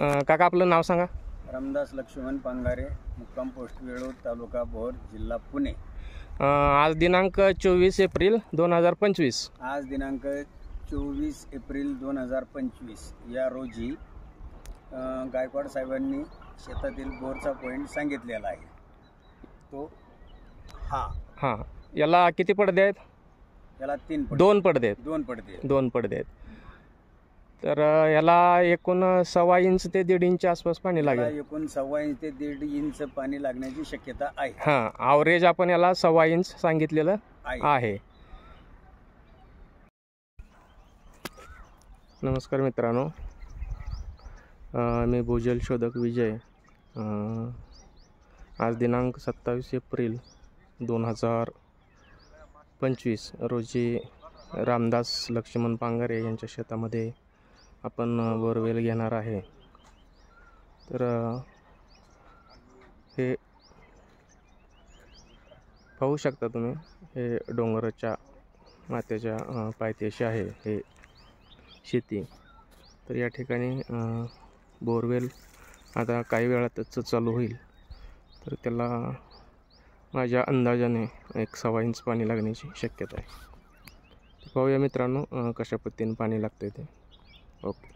काका आपलं नाव सांगा. रामदास लक्ष्मण पांगारे, मुक्काम पोस्ट वेळूर, तालुका भोर, जिल्हा पुणे. आज दिनांक 24 एप्रिल 2025. आज दिनांक 24 एप्रिल 2025 या रोजी गायकवाड साहेबांनी शेतातील बोरचा पॉईंट सांगितलेला आहे. तो हा याला किती पडदे आहेत? याला 2 पडदे आहेत. 2 पडदे आहेत. तर याला एकूण 1.25 इंच ते 1.5 इंच आसपास पाणी लागेल. एकूण 1.25 इंच ते 1.5 इंच पाणी लागण्याची शक्यता आहे. ॲव्हरेज आपण याला 1.25 इंच सांगितलेलं आहे. नमस्कार मित्रांनो, मी भूजल शोधक विजय. आज दिनांक 27 एप्रिल 2025 रोजी रामदास लक्ष्मण पांगारे यांच्या शेतामध्ये आपण बोरवेल घेणार आहे. तर हे पाहू शकता तुम्ही, हे डोंगराच्या माथ्याच्या पायथ्याशी आहे हे शेती. तर या ठिकाणी बोरवेल आता काही वेळातच चालू होईल. तर त्याला माझ्या अंदाजाने 1.25 इंच पाणी लागण्याची शक्यता आहे. पाहूया मित्रांनो कशा पद्धतीने पाणी लागतं ते. ओके.